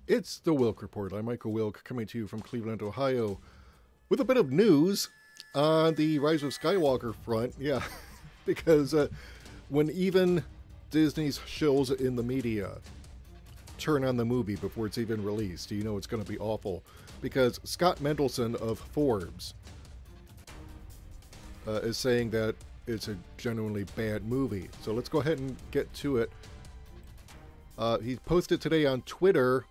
It's the Wilk Report. I'm Michael Wilk, coming to you from Cleveland, Ohio, with a bit of news on the Rise of Skywalker front. Yeah, because when even Disney's shills in the media turn on the movie before it's even released, you know it's going to be awful. Because Scott Mendelson of Forbes is saying that it's a genuinely bad movie. So let's go ahead and get to it. He posted today on Twitter,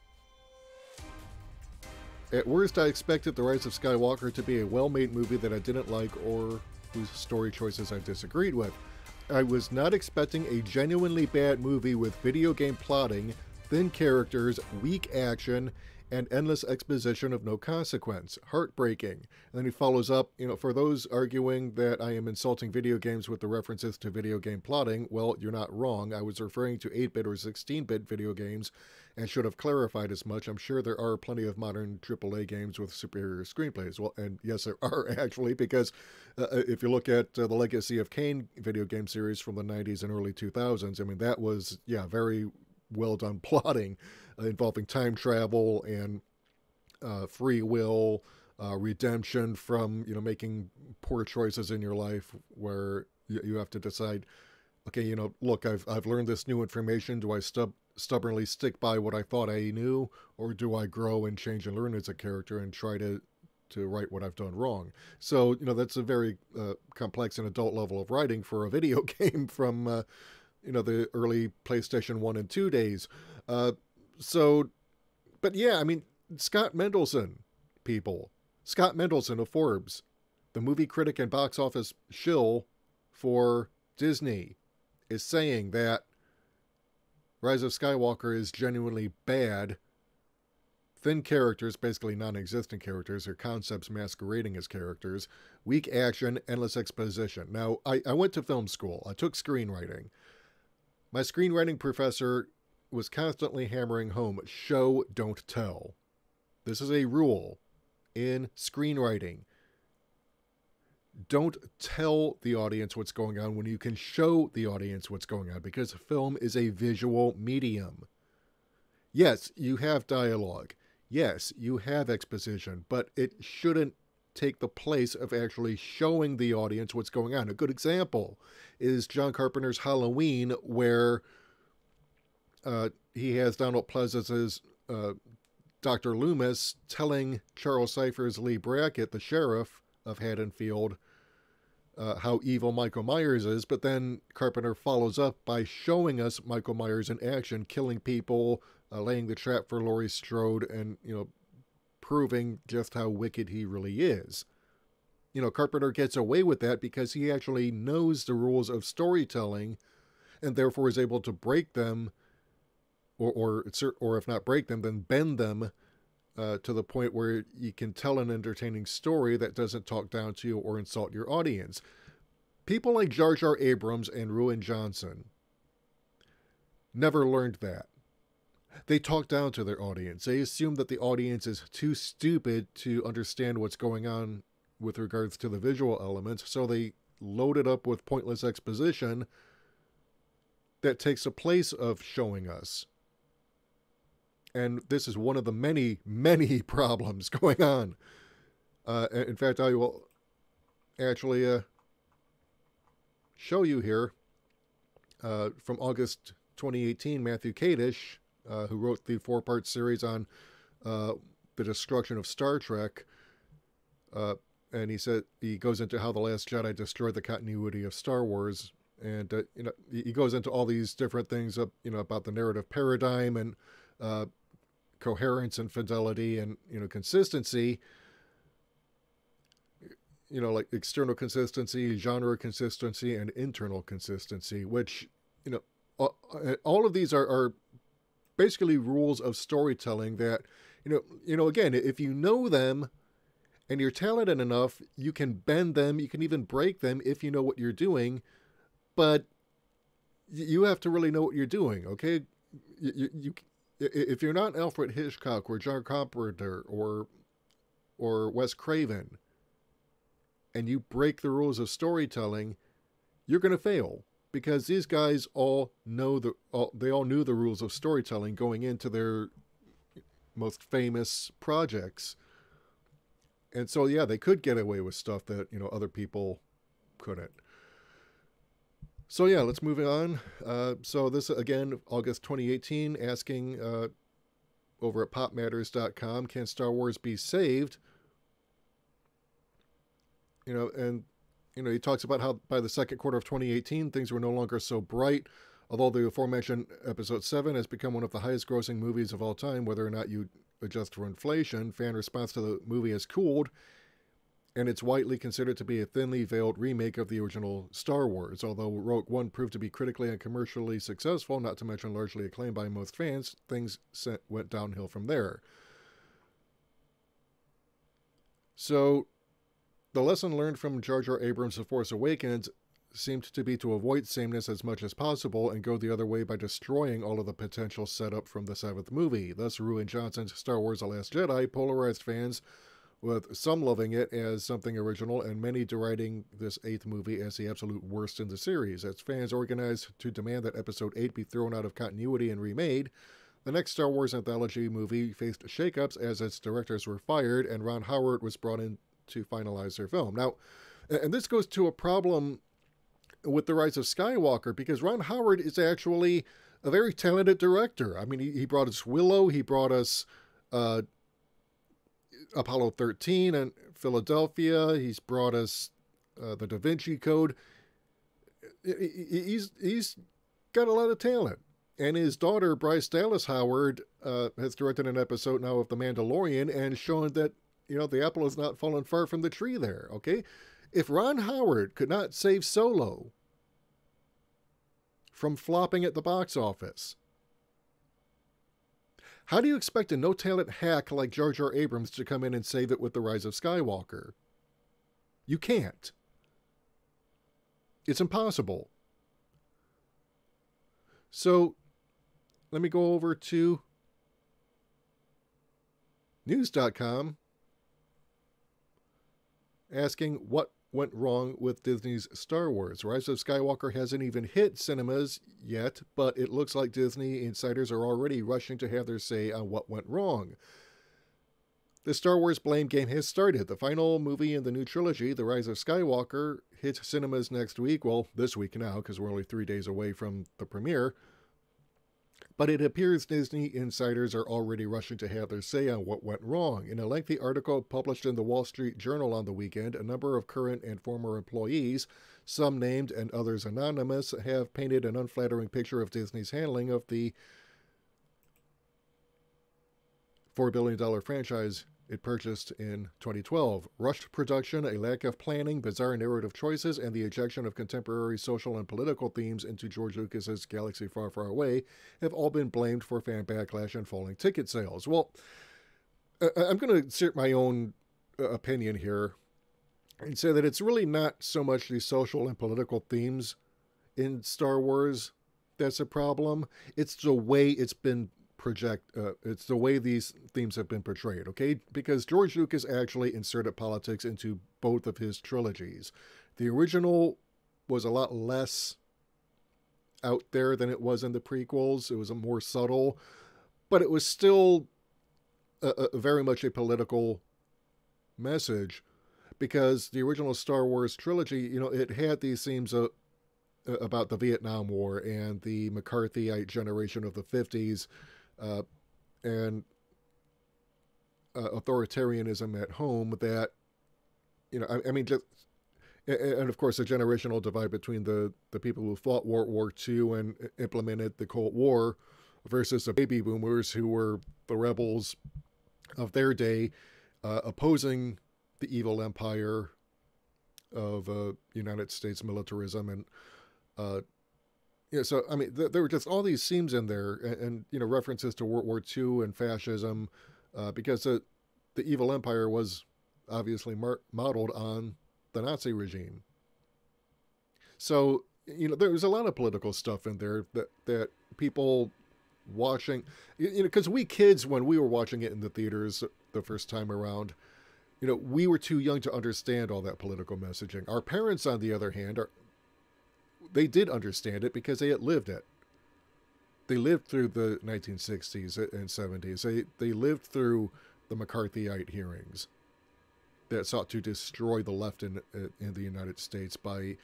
"At worst, I expected The Rise of Skywalker to be a well-made movie that I didn't like or whose story choices I disagreed with. I was not expecting a genuinely bad movie with video game plotting, thin characters, weak action, and endless exposition of no consequence. Heartbreaking." And then he follows up, for those arguing that I am insulting video games with the references to video game plotting, well, you're not wrong. I was referring to 8-bit or 16-bit video games and should have clarified as much. I'm sure there are plenty of modern AAA games with superior screenplays. Well, and yes, there are actually, because if you look at the Legacy of Kain video game series from the 90s and early 2000s, I mean, that was, very well done plotting involving time travel and free will, redemption from making poor choices in your life, where you have to decide, okay, look, I've learned this new information. Do I stubbornly stick by what I thought I knew, or do I grow and change and learn as a character and try to right what I've done wrong? So that's a very complex and adult level of writing for a video game from the early PlayStation 1 and 2 days. But yeah, I mean, Scott Mendelson, people. Scott Mendelson of Forbes, the movie critic and box office shill for Disney, is saying that Rise of Skywalker is genuinely bad. Thin characters, basically non-existent characters, or concepts masquerading as characters. Weak action, endless exposition. Now, I went to film school. I took screenwriting. My screenwriting professor was constantly hammering home, show, don't tell. This is a rule in screenwriting. Don't tell the audience what's going on when you can show the audience what's going on, because film is a visual medium. Yes, you have dialogue. Yes, you have exposition, but it shouldn't take the place of actually showing the audience what's going on. A good example is John Carpenter's Halloween, where he has Donald Pleasence's Dr. Loomis telling Charles Cypher's Lee Brackett, the sheriff of Haddonfield, how evil Michael Myers is, but then Carpenter follows up by showing us Michael Myers in action, killing people, laying the trap for Laurie Strode, and, proving just how wicked he really is. Carpenter gets away with that because he actually knows the rules of storytelling and therefore is able to break them, or if not break them, then bend them to the point where you can tell an entertaining story that doesn't talk down to you or insult your audience. People like Jar Jar Abrams and Rian Johnson never learned that. They talk down to their audience. They assume that the audience is too stupid to understand what's going on with regards to the visual elements, so they load it up with pointless exposition that takes the place of showing us. And this is one of the many, many problems going on. In fact, I will actually show you here from August 2018, Matthew Kadish, who wrote the 4-part series on the destruction of Star Trek. And he goes into how The Last Jedi destroyed the continuity of Star Wars. And, he goes into all these different things, about the narrative paradigm and coherence and fidelity and, consistency, like external consistency, genre consistency, and internal consistency, which, all of these are basically rules of storytelling that, again, if you know them and you're talented enough, you can bend them, you can even break them if you know what you're doing, but you have to really know what you're doing, okay? If you're not Alfred Hitchcock or John Carpenter or Wes Craven, and you break the rules of storytelling, you're going to fail. Because these guys all knew the rules of storytelling going into their most famous projects. And so, yeah, they could get away with stuff that, other people couldn't. So, yeah, let's move on. So this, again, August 2018, asking over at popmatters.com, can Star Wars be saved? He talks about how by the second quarter of 2018, things were no longer so bright. Although the aforementioned Episode 7 has become one of the highest grossing movies of all time, whether or not you adjust for inflation, fan response to the movie has cooled, and it's widely considered to be a thinly veiled remake of the original Star Wars. Although Rogue One proved to be critically and commercially successful, not to mention largely acclaimed by most fans, things went downhill from there. So, the lesson learned from Jar Jar Abrams' The Force Awakens seemed to be to avoid sameness as much as possible and go the other way by destroying all of the potential setup from the seventh movie. Thus, Rian Johnson's Star Wars The Last Jedi polarized fans, with some loving it as something original and many deriding this eighth movie as the absolute worst in the series. As fans organized to demand that Episode 8 be thrown out of continuity and remade, the next Star Wars anthology movie faced shakeups as its directors were fired and Ron Howard was brought in to finalize their film. Now, and this goes to a problem with The Rise of Skywalker, because Ron Howard is actually a very talented director. I mean, he brought us Willow, he brought us Apollo 13 and Philadelphia, he's brought us the Da Vinci Code. He's got a lot of talent. And his daughter, Bryce Dallas Howard, has directed an episode now of The Mandalorian and shown that, the apple is not fallen far from the tree there, okay? If Ron Howard could not save Solo from flopping at the box office, how do you expect a no-talent hack like Jar Jar Abrams to come in and save it with The Rise of Skywalker? You can't. It's impossible. So, let me go over to news.com asking what went wrong with Disney's Star Wars. Rise of Skywalker hasn't even hit cinemas yet, but it looks like Disney insiders are already rushing to have their say on what went wrong. The Star Wars blame game has started. The final movie in the new trilogy, The Rise of Skywalker, hits cinemas next week. Well, this week now, because we're only 3 days away from the premiere. But it appears Disney insiders are already rushing to have their say on what went wrong. In a lengthy article published in the Wall Street Journal on the weekend, a number of current and former employees, some named and others anonymous, have painted an unflattering picture of Disney's handling of the $4 billion franchise it purchased in 2012. Rushed production, a lack of planning, bizarre narrative choices, and the ejection of contemporary social and political themes into George Lucas's Galaxy Far, Far Away have all been blamed for fan backlash and falling ticket sales. Well, I'm going to assert my own opinion here and say that it's really not so much the social and political themes in Star Wars that's a problem. It's the way it's been it's the way these themes have been portrayed, okay? Because George Lucas actually inserted politics into both of his trilogies. The original was a lot less out there than it was in the prequels. It was a more subtle, but it was still very much a political message, because the original Star Wars trilogy, it had these themes about the Vietnam War and the McCarthyite generation of the 50s, and authoritarianism at home that, just, and of course the generational divide between the people who fought World War II and implemented the Cold War versus the baby boomers who were the rebels of their day, opposing the evil empire of United States militarism. And so, there were just all these themes in there, and references to World War II and fascism, because the evil empire was obviously modeled on the Nazi regime. So, there was a lot of political stuff in there that people watching, because we kids, when we were watching it in the theaters the first time around, we were too young to understand all that political messaging. Our parents, on the other hand, they did understand it because they had lived it. they lived through the 1960s and 70s. They lived through the McCarthyite hearings that sought to destroy the left in the United States by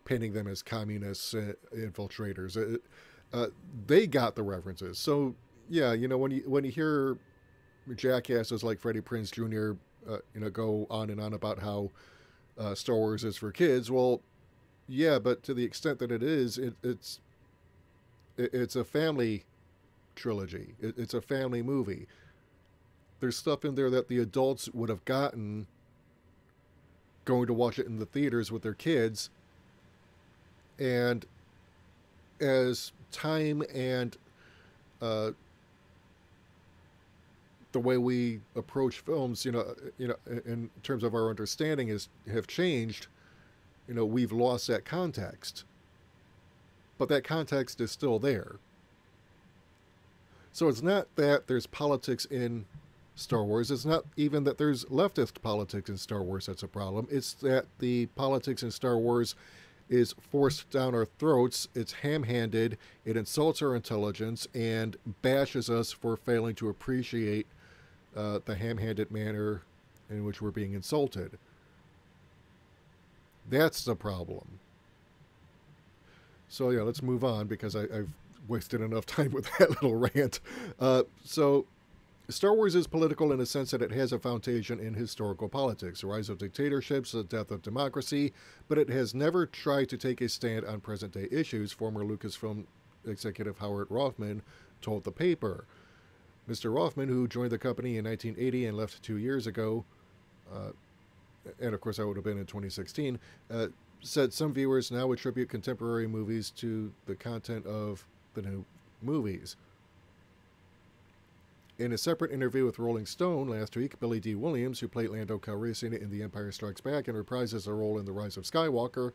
painting them as communists, infiltrators. They got the references. So yeah, when you hear jackasses like Freddie Prinze Jr. Go on and on about how Star Wars is for kids, well, yeah, but to the extent that it is, it's a family trilogy. It's a family movie. There's stuff in there that the adults would have gotten going to watch it in the theaters with their kids. And as time and the way we approach films, in terms of our understanding have changed, we've lost that context. But that context is still there. So it's not that there's politics in Star Wars. It's not even that there's leftist politics in Star Wars that's a problem. It's that the politics in Star Wars is forced down our throats. It's ham-handed. It insults our intelligence and bashes us for failing to appreciate the ham-handed manner in which we're being insulted. That's the problem. So yeah, let's move on because I've wasted enough time with that little rant. So Star Wars is political in the sense that it has a foundation in historical politics, the rise of dictatorships, the death of democracy, but it has never tried to take a stand on present-day issues, former Lucasfilm executive Howard Rothman told the paper. Mr. Rothman, who joined the company in 1980 and left 2 years ago, and of course that would have been in 2016, said some viewers now attribute contemporary movies to the content of the new movies. In a separate interview with Rolling Stone last week, Billy D. Williams, who played Lando Calrissian in The Empire Strikes Back and reprises a role in The Rise of Skywalker,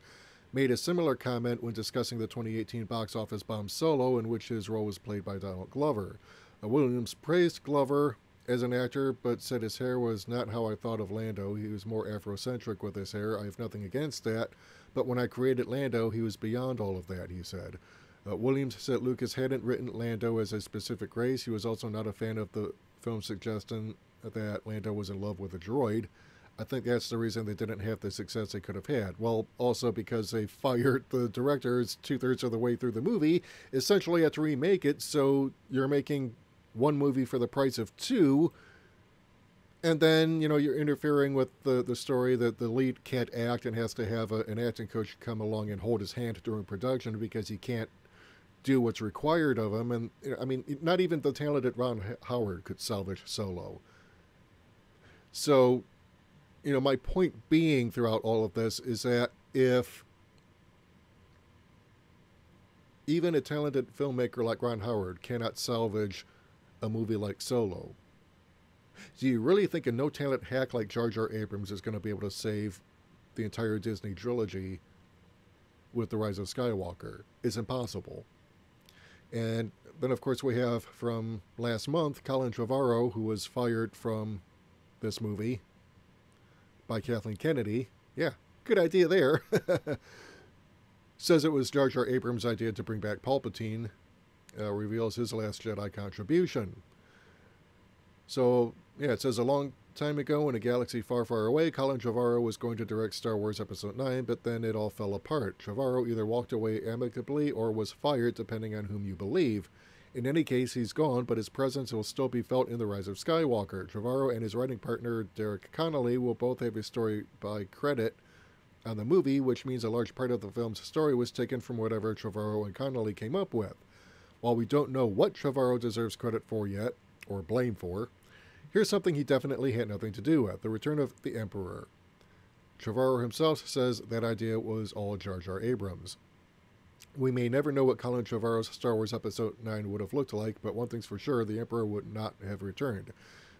made a similar comment when discussing the 2018 box office bomb Solo, in which his role was played by Donald Glover. Williams praised Glover as an actor, but said his hair was not how I thought of Lando. He was more Afrocentric with his hair. I have nothing against that, but when I created Lando, he was beyond all of that, he said. Williams said Lucas hadn't written Lando as a specific race. He was also not a fan of the film suggesting that Lando was in love with a droid. I think that's the reason they didn't have the success they could have had. Well, also because they fired the directors 2/3 of the way through the movie, essentially had to remake it, so you're making one movie for the price of two, and then, you're interfering with the story that the lead can't act and has to have an acting coach come along and hold his hand during production because he can't do what's required of him. And I mean, not even the talented Ron Howard could salvage Solo. So, my point being throughout all of this is that if even a talented filmmaker like Ron Howard cannot salvage a movie like Solo, do you really think a no-talent hack like Jar Jar Abrams is going to be able to save the entire Disney trilogy with The Rise of Skywalker? It's impossible. And then, of course, we have from last month, Colin Trevorrow, who was fired from this movie by Kathleen Kennedy. Yeah, good idea there. Says it was Jar Jar Abrams' idea to bring back Palpatine. Reveals his Last Jedi contribution. So, yeah, it says a long time ago in a galaxy far, far away, Colin Trevorrow was going to direct Star Wars Episode 9, but then it all fell apart. Trevorrow either walked away amicably or was fired, depending on whom you believe. In any case, he's gone, but his presence will still be felt in The Rise of Skywalker. Trevorrow and his writing partner, Derek Connolly, will both have a story by credit on the movie, which means a large part of the film's story was taken from whatever Trevorrow and Connolly came up with. While we don't know what Trevorrow deserves credit for yet, or blame for, here's something he definitely had nothing to do with: The Return of the Emperor. Trevorrow himself says that idea was all Jar Jar Abrams. We may never know what Colin Trevorrow's Star Wars Episode 9 would have looked like, but one thing's for sure, the Emperor would not have returned.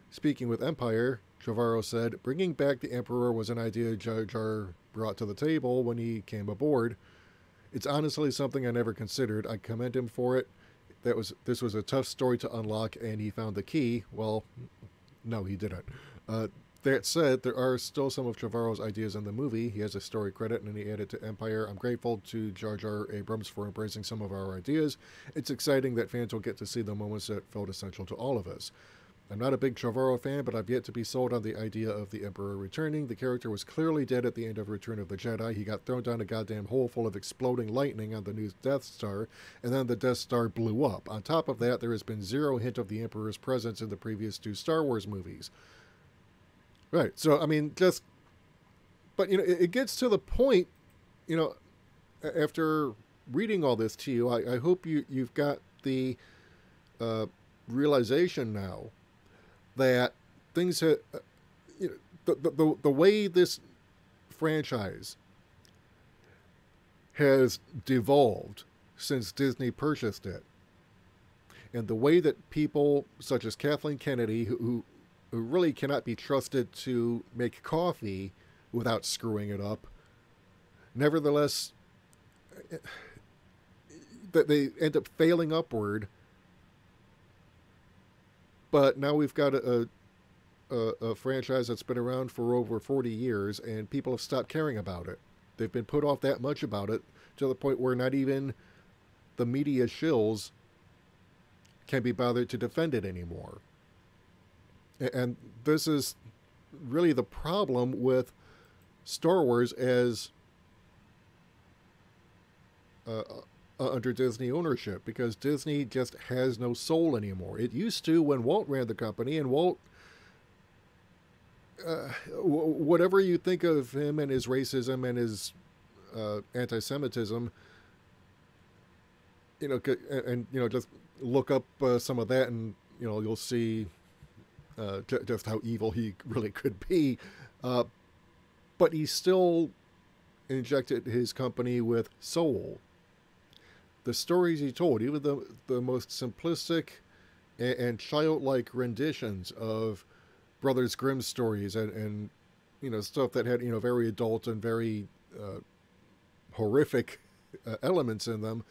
Speaking with Empire, Trevorrow said, bringing back the Emperor was an idea Jar Jar brought to the table when he came aboard. It's honestly something I never considered. I commend him for it. This was a tough story to unlock, and he found the key. Well, no, he didn't. That said, there are still some of Trevorrow's ideas in the movie. He has a story credit, and he added to Empire. I'm grateful to Jar Jar Abrams for embracing some of our ideas. It's exciting that fans will get to see the moments that felt essential to all of us. I'm not a big Trevorrow fan, but I've yet to be sold on the idea of the Emperor returning. The character was clearly dead at the end of Return of the Jedi. He got thrown down a goddamn hole full of exploding lightning on the new Death Star, and then the Death Star blew up. On top of that, there has been zero hint of the Emperor's presence in the previous 2 Star Wars movies. Right, so, I mean, just... But, you know, it gets to the point, you know, after reading all this to you, I hope you've got the realization now that things have, you know, the way this franchise has devolved since Disney purchased it, and the way that people such as Kathleen Kennedy, who really cannot be trusted to make coffee without screwing it up, nevertheless, that they end up failing upward. But now we've got a franchise that's been around for over 40 years, and people have stopped caring about it. They've been put off that much about it to the point where not even the media shills can be bothered to defend it anymore. And this is really the problem with Star Wars as under Disney ownership, because Disney just has no soul anymore. It used to when Walt ran the company, and Walt, whatever you think of him and his racism and his anti-Semitism, you know, and you know, just look up some of that, and you know, you'll see just how evil he really could be. But he still injected his company with soul. The stories he told, even the most simplistic and childlike renditions of Brothers Grimm stories, and you know, stuff that had, you know, very adult and very horrific elements in them.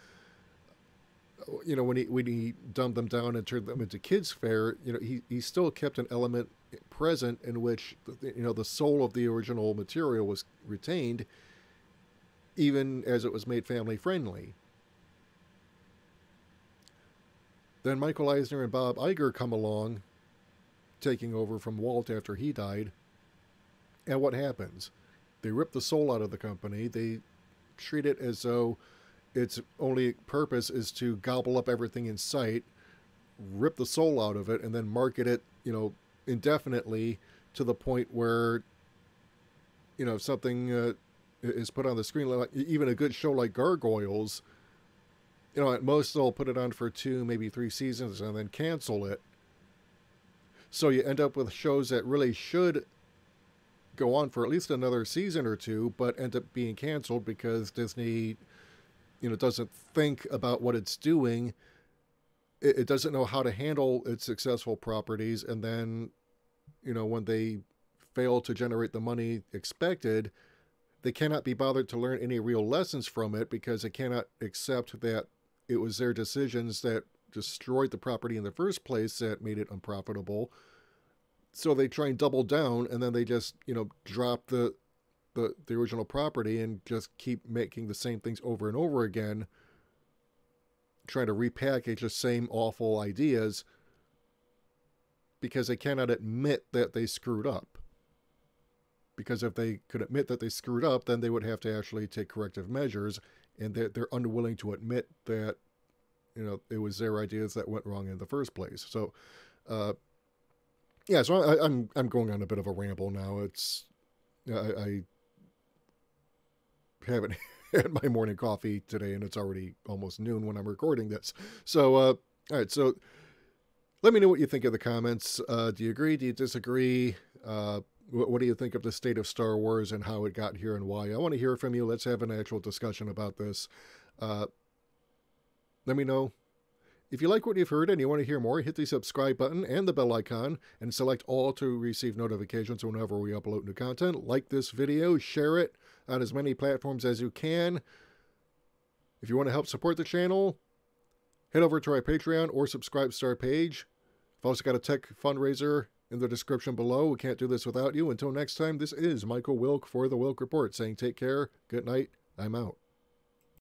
You know, when he dumbed them down and turned them into kids' fare, you know, he still kept an element present in which, you know, the soul of the original material was retained, even as it was made family friendly. Then Michael Eisner and Bob Iger come along, taking over from Walt after he died. And what happens? They rip the soul out of the company. They treat it as though its only purpose is to gobble up everything in sight, rip the soul out of it, and then market it, you know, indefinitely, to the point where, you know, if something is put on the screen, like even a good show like Gargoyles, you know, at most they'll put it on for 2, maybe 3 seasons and then cancel it. So you end up with shows that really should go on for at least another season or 2, but end up being canceled because Disney, you know, doesn't think about what it's doing. It doesn't know how to handle its successful properties. And then, you know, when they fail to generate the money expected, they cannot be bothered to learn any real lessons from it, because they cannot accept that it was their decisions that destroyed the property in the first place that made it unprofitable. So they try and double down, and then they just, you know, drop the original property and just keep making the same things over and over again, trying to repackage the same awful ideas, because they cannot admit that they screwed up. Because if they could admit that they screwed up, then they would have to actually take corrective measures, and they're unwilling to admit that, you know, it was their ideas that went wrong in the first place. So, yeah, so I'm going on a bit of a ramble now. It's, I haven't had my morning coffee today, and it's already almost noon when I'm recording this. So, all right, so let me know what you think in the comments. Do you agree? Do you disagree? What do you think of the state of Star Wars and how it got here and why? I want to hear from you. Let's have an actual discussion about this. Let me know. If you like what you've heard and you want to hear more, hit the subscribe button and the bell icon and select all to receive notifications whenever we upload new content. Like this video, share it on as many platforms as you can. If you want to help support the channel, head over to our Patreon or Subscribe Star page. I've also got a tech fundraiser in the description below. We can't do this without you. Until next time, this is Michael Wilk for the Wilk Report saying take care, good night, I'm out.